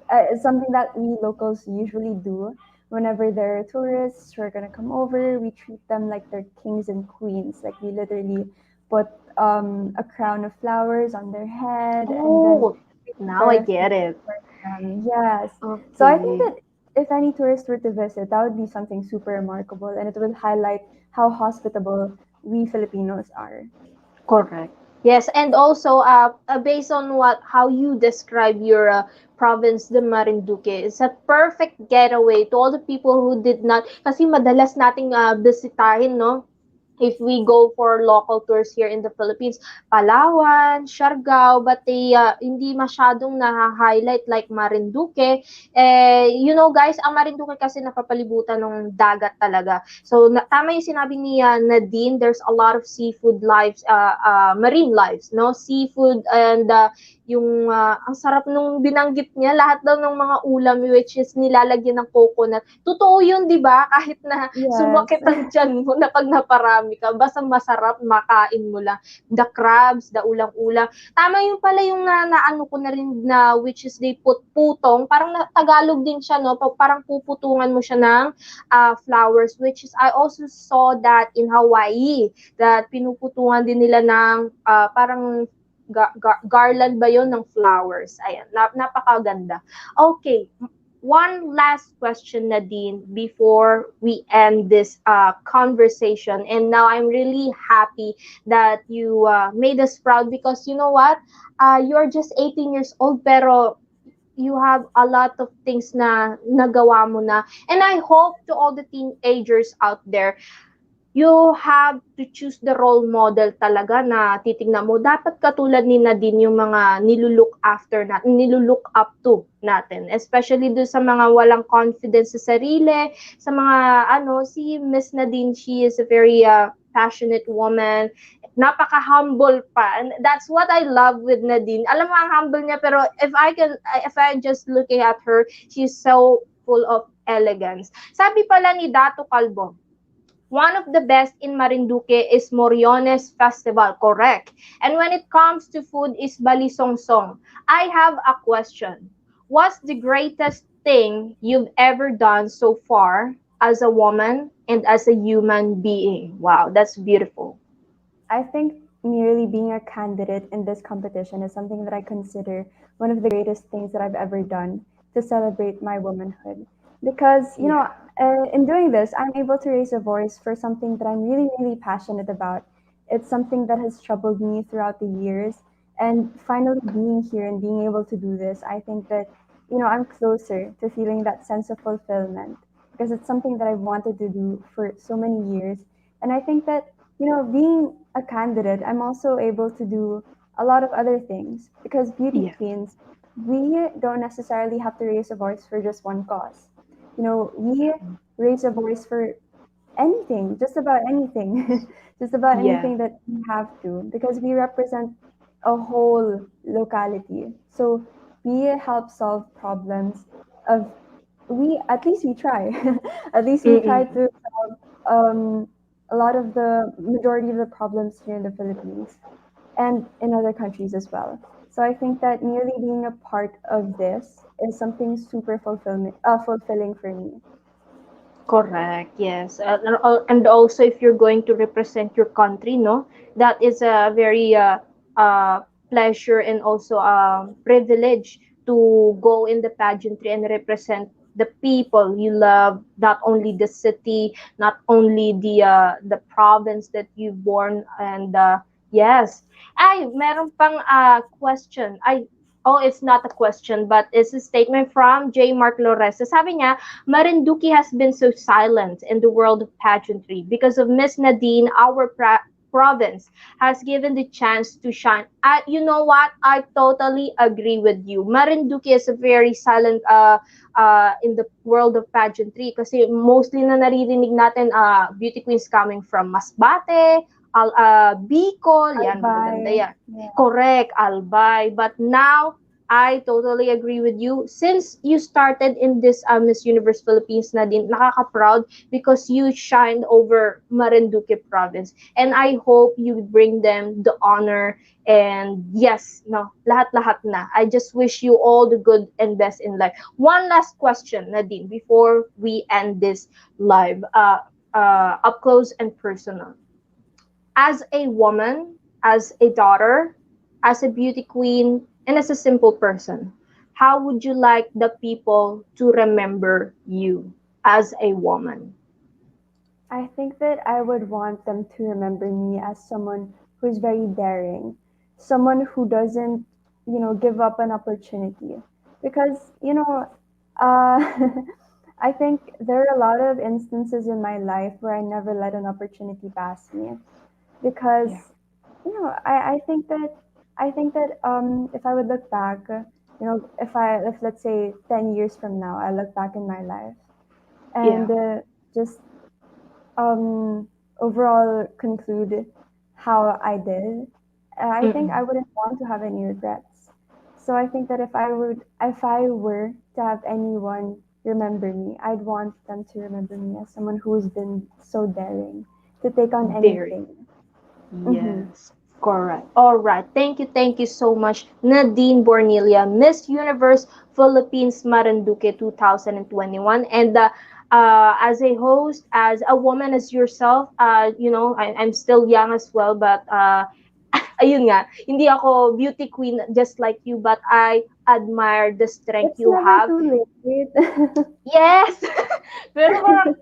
locals usually do whenever there are tourists who are gonna come over. We treat them like they're kings and queens. Like we literally put a crown of flowers on their head, and then Oh, we now I prepare get food it. for them. Yes. So I think Okay. that if any tourist were to visit, that would be something super remarkable, and it would highlight how hospitable we Filipinos are. Correct. Yes, and also based on what how you describe your province, the Marinduque, it's a perfect getaway to all the people who did not, kasi madalas nating bisitahin, no? If we go for local tours here in the Philippines, Palawan, Siargao, but they hindi masyadong na-highlight like Marinduque. Guys, ang Marinduque kasi napapalibutan ng dagat talaga. So, tama yung sinabi ni Nadine, there's a lot of seafood lives, marine lives, no? Seafood and ang sarap nung binanggit niya, lahat daw ng mga ulam which is nilalagyan ng coconut. Totoo yun, di ba? Kahit na Yes. sumakit ang tiyan mo na pag naparami ka, basta masarap, makain mo lang. The crabs, the ulang-ulang. Tama yung pala yung naano ko na rin na which is they put putong, parang Tagalog din siya, no? Parang puputungan mo siya ng flowers, which is I also saw that in Hawaii, that pinuputungan din nila ng parang garland ba yon ng flowers. Ayan, napakaganda. Okay, one last question, Nadine, before we end this conversation. And now I'm really happy that you made us proud because you know what? You're just 18 years old, pero you have a lot of things na nagawa mo na. And I hope to all the teenagers out there, you have to choose the role model talaga na titingnan mo. Dapat katulad ni Nadine yung mga nilulook after natin, nilulook up to natin. Especially do sa mga walang confidence sa sarili, sa mga si Miss Nadine, she is a very passionate woman. Napaka-humble pa. And that's what I love with Nadine. Alam mo, ang humble niya, pero if I just looking at her, she's so full of elegance. Sabi pala ni Dato Calvo, one of the best in Marinduque is Moriones Festival, correct. And when it comes to food is Balisongsong. I have a question. What's the greatest thing you've ever done so far as a woman and as a human being? Wow, that's beautiful. I think merely being a candidate in this competition is something that I consider one of the greatest things that I've ever done to celebrate my womanhood. Because, Yeah. in doing this, I'm able to raise a voice for something that I'm really, really passionate about. It's something that has troubled me throughout the years. And finally being here and being able to do this, I think that, I'm closer to feeling that sense of fulfillment because it's something that I've wanted to do for so many years. And I think that being a candidate, I'm also able to do a lot of other things because beauty Yeah. queens, we don't necessarily have to raise a voice for just one cause. We raise a voice for anything, just about anything, just about Yeah. anything that we have to because we represent a whole locality. So we help solve problems of we at least we try. At least we try Mm-mm. to solve a lot of the majority of the problems here in the Philippines and in other countries as well. So I think that merely being a part of this is something super fulfilling for me. Correct. Yes. And also, if you're going to represent your country, no, that is a very pleasure and also privilege to go in the pageantry and represent the people you love, not only the city, not only the province that you born, and yes. Ay, meron pang question. Ay, oh, it's not a question, but it's a statement from J. Mark Lores. Sabi niya, Marinduque has been so silent in the world of pageantry because of Miss Nadine, our province has given the chance to shine. You know what? I totally agree with you. Marinduque is a very silent in the world of pageantry kasi mostly na naririnig natin beauty queens coming from Masbate, Bicol, yan, magaganda Albay. yan. Yeah. Correct, Albay. But now, I totally agree with you. Since you started in this Miss Universe Philippines na din, nakaka-proud because you shined over Marinduque province. And I hope you bring them the honor and yes, no, lahat-lahat na. I just wish you all the good and best in life. One last question, Nadine, before we end this live, up close and personal. As a woman, as a daughter, as a beauty queen, and as a simple person, how would you like the people to remember you as a woman? I think that I would want them to remember me as someone who's very daring, someone who doesn't, give up an opportunity. Because, I think there are a lot of instances in my life where I never let an opportunity pass me. Because, Yeah. I think that if I would look back, if let's say 10 years from now, I look back in my life Yeah. and just overall conclude how I did, I think I Mm-mm. wouldn't want to have any regrets. So I think that if I were to have anyone remember me, I'd want them to remember me as someone who's been so daring to take on Very. anything. Mm-hmm. Yes, correct. All right. Thank you so much, Nadine Bornelia, Miss Universe Philippines Marinduque 2021. And as a host, as a woman, as yourself, I'm still young as well, but ayun nga, hindi ako beauty queen just like you, but I admire the strength It's you never have. too late. Yes! Pero parang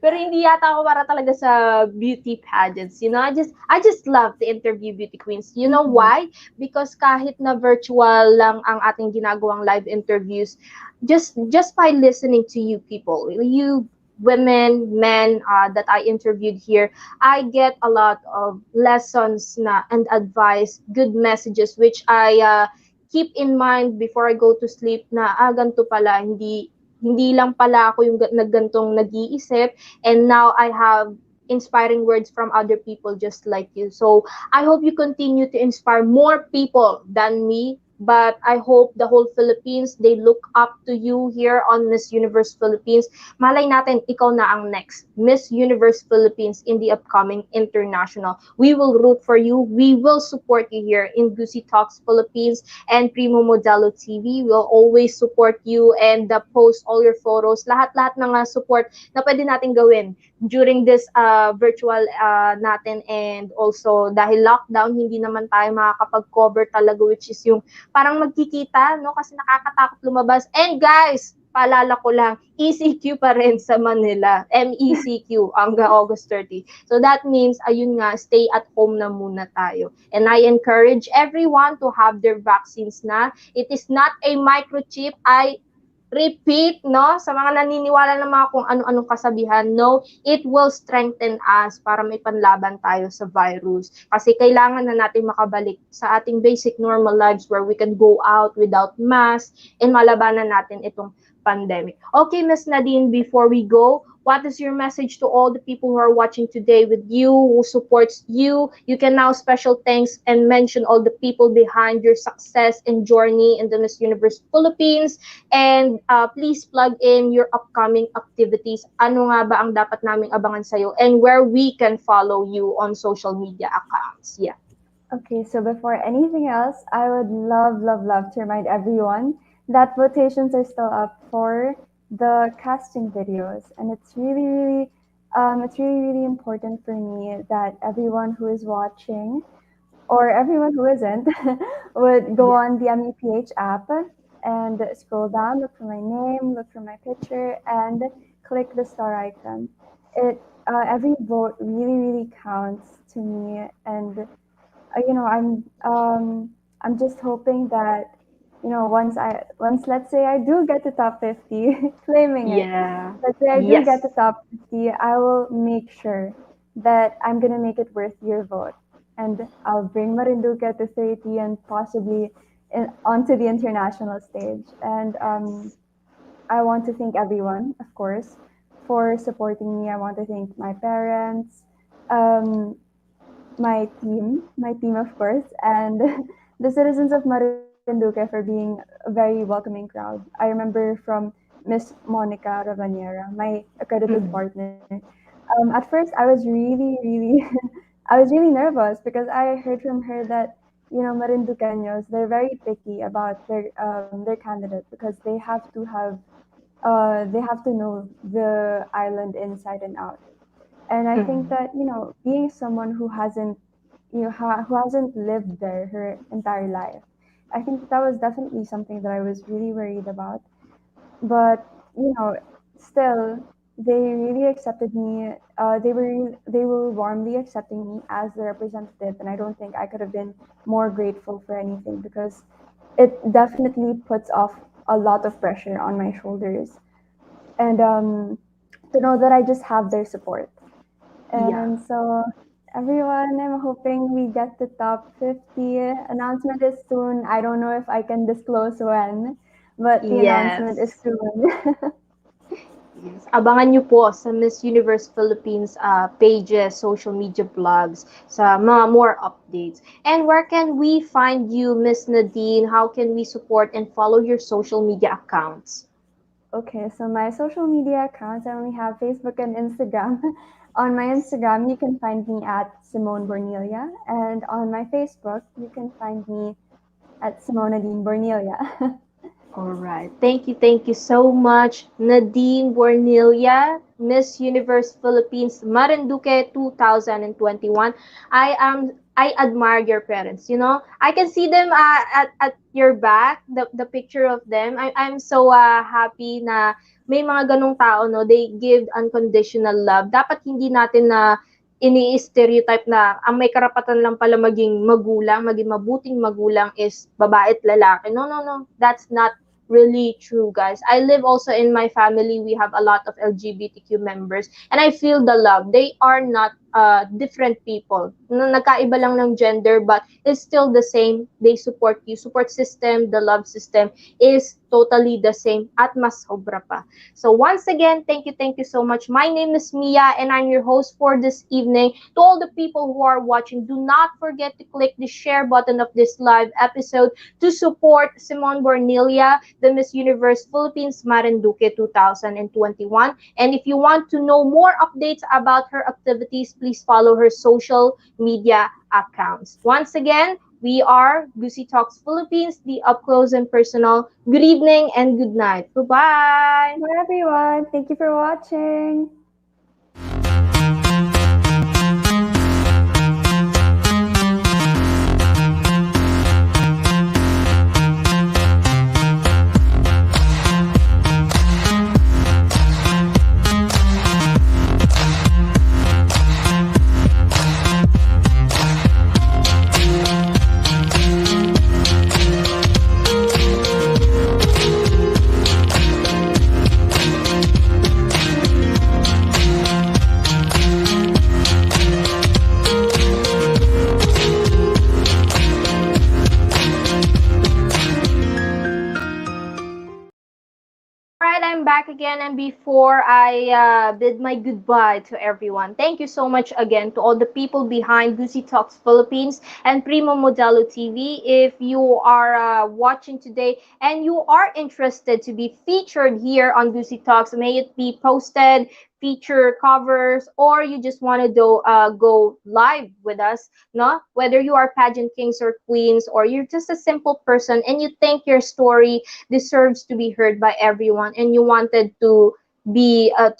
pero hindi yata ako para talaga sa beauty pageants. I just love to interview beauty queens. You know Mhm. why? Because kahit na virtual lang ang ating ginagawang live interviews, just by listening to you people, you women, men that I interviewed here, I get a lot of lessons na and advice, good messages which I keep in mind before I go to sleep na ganito pala, hindi lang pala ako yung naggantong nag-iisip, and now I have inspiring words from other people just like you. So I hope you continue to inspire more people than me. But I hope the whole Philippines, they look up to you here on Miss Universe Philippines. Malay natin, ikaw na ang next Miss Universe Philippines in the upcoming international. We will root for you. We will support you here in Gusi Talks Philippines and Primo Modelo TV. We'll always support you and post all your photos. Lahat-lahat ng support na pwede natin gawin during this virtual natin, and also dahil lockdown, hindi naman tayo makakapag-cover talaga, which is yung parang magkikita, no? Kasi nakakatakot lumabas. And guys, paalala ko lang, ECQ pa rin sa Manila. MECQ hanggang August 30. So that means, ayun nga, stay at home na muna tayo. And I encourage everyone to have their vaccines na. It is not a microchip. I repeat, no, sa mga naniniwala ng mga kung ano-anong kasabihan, no, it will strengthen us para may panlaban tayo sa virus. Kasi kailangan na natin makabalik sa ating basic normal lives where we can go out without mask and malabanan natin itong pandemic. Okay, Miss Nadine, before we go, what is your message to all the people who are watching today with you, who supports you? You can now special thanks and mention all the people behind your success and journey in the Miss Universe Philippines. And please plug in your upcoming activities. Ano nga ba ang dapat naming abangan sa'yo and where we can follow you on social media accounts? Yeah. Okay, so before anything else, I would love, love, love to remind everyone that votations are still up for the casting videos, and it's really important for me that everyone who is watching or everyone who isn't would go Yeah. on the MEPH app and scroll down, look for my name, look for my picture, and click the star icon. Every vote really, really counts to me, and I'm just hoping that once let's say I do get to top 50, claiming it. Yeah. Let's say I do get Yes. to top 50, I will make sure that I'm gonna make it worth your vote, and I'll bring Marinduque to 30 and possibly onto the international stage. And I want to thank everyone, of course, for supporting me. I want to thank my parents, um, my team, of course, and the citizens of Marinduque for being a very welcoming crowd. I remember from Miss Monica Ravanera, my accredited Mhm. partner. At first, I was really, I was really nervous because I heard from her that Marinduqueños, they're very picky about their candidate because they have to know the island inside and out. And I think Mhm. that being someone who hasn't who hasn't lived there her entire life, I think that was definitely something that I was really worried about. But still, they really accepted me. They were warmly accepting me as the representative, and I don't think I could have been more grateful for anything because it definitely puts off a lot of pressure on my shoulders, and to know that I just have their support. Yeah. And so, everyone, I'm hoping we get the top 50. Announcement is soon. I don't know if I can disclose when, but the announcement is Yes. soon. Yes. Abangan niyo po sa Miss Universe Philippines pages, social media blogs, sa mga more updates. And where can we find you, Miss Nadine? How can we support and follow your social media accounts? Okay, so my social media accounts, I only have Facebook and Instagram. On my Instagram, you can find me at 𝗠𝗏𝗡𝗄𝗎, and on my Facebook, you can find me at 𝗠𝗏𝗡𝗡𝗄𝗎. All right. Thank you so much, Nadine Bornelia, Miss Universe Philippines Marinduque 2021. I admire your parents. You know, I can see them at your back, the picture of them. I'm so happy na may mga ganong tao, no, they give unconditional love. Dapat hindi natin na ini-stereotype na ang may karapatan lang pala maging magulang, maging mabuting magulang is babae at lalaki. No, no, no. That's not really true, guys. I live also in my family. We have a lot of LGBTQ members, and I feel the love. They are not different people. Nagkaiba lang ng gender, but it's still the same. They support you. Support system, the love system is totally the same at mas sobra pa. So once again, thank you so much. My name is Mia, and I'm your host for this evening. To all the people who are watching, do not forget to click the share button of this live episode to support Simone Bornelia, the Miss Universe Philippines Marinduque 2021. And if you want to know more updates about her activities, please follow her social media accounts. Once again, we are Gusi Talks Philippines, the up close and personal. Good evening and good night. Bye-bye. Bye, everyone. Thank you for watching. Alright, I'm back again, and before I bid my goodbye to everyone, thank you so much again to all the people behind Gusi Talks Philippines and Primo Modelo TV. If you are watching today and you are interested to be featured here on Gusi Talks, may it be posted, feature covers, or you just want to go live with us, no? Whether you are pageant kings or queens, or you're just a simple person and you think your story deserves to be heard by everyone and you wanted to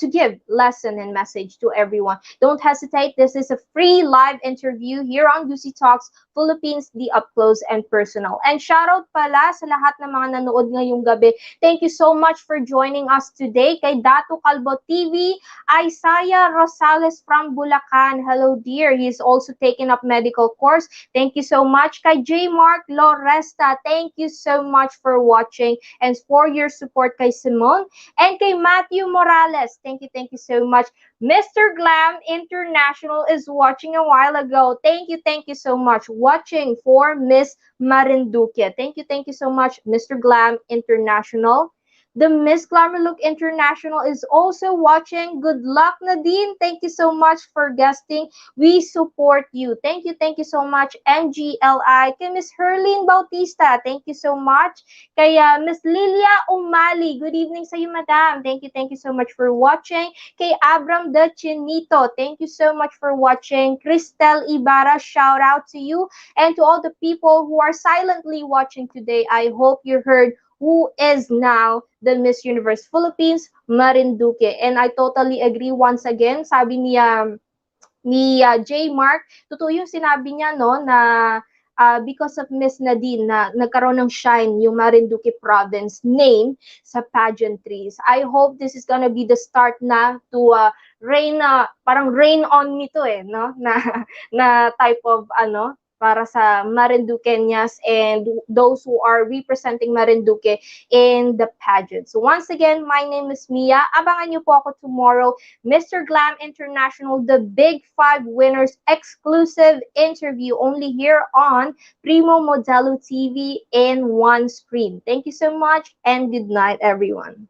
give lesson and message to everyone, don't hesitate. This is a free live interview here on Gusi Talks Philippines, the Up Close and Personal. And shoutout pala sa lahat ng mga nanood ngayong gabi. Thank you so much for joining us today. Kay 𝗏𝗏𝗏 TV, Isaiah Rosales from Bulacan. Hello dear. He's also taken up medical course. Thank you so much. Kay J. Mark Loresta, thank you so much for watching and for your support kay Simone. And kay Matthew Morales, thank you so much. Mr. Glam International is watching a while ago. Thank you so much. Watching for Miss Marinduque. Thank you so much, Mr. Glam International. The Miss Glamour Look International is also watching. Good luck, Nadine. Thank you so much for guesting. We support you. Thank you so much, NGLI. Kay Miss Herlene Bautista, thank you so much. Kay Miss Lilia Umali, good evening sa iyo, madam. Thank you so much for watching. Kay Abram De Chinito, thank you so much for watching. Cristel Ibarra, shout out to you. And to all the people who are silently watching today, I hope you heard who is now the Miss Universe Philippines, Marinduque. And I totally agree once again. Sabi ni J. Mark, totoo yung sinabi niya, no, na because of Miss Nadine na nagkaroon ng shine yung Marinduque province name sa pageantries. I hope this is gonna be the start na to rain, parang rain on me to no, na type of para sa Marinduqueñas and those who are representing Marinduque in the pageant. So once again, my name is Mia. Abangan niyo po ako tomorrow, Mr. Glam International, the Big 5 Winners exclusive interview only here on Primo Modelo TV in one screen. Thank you so much and good night, everyone.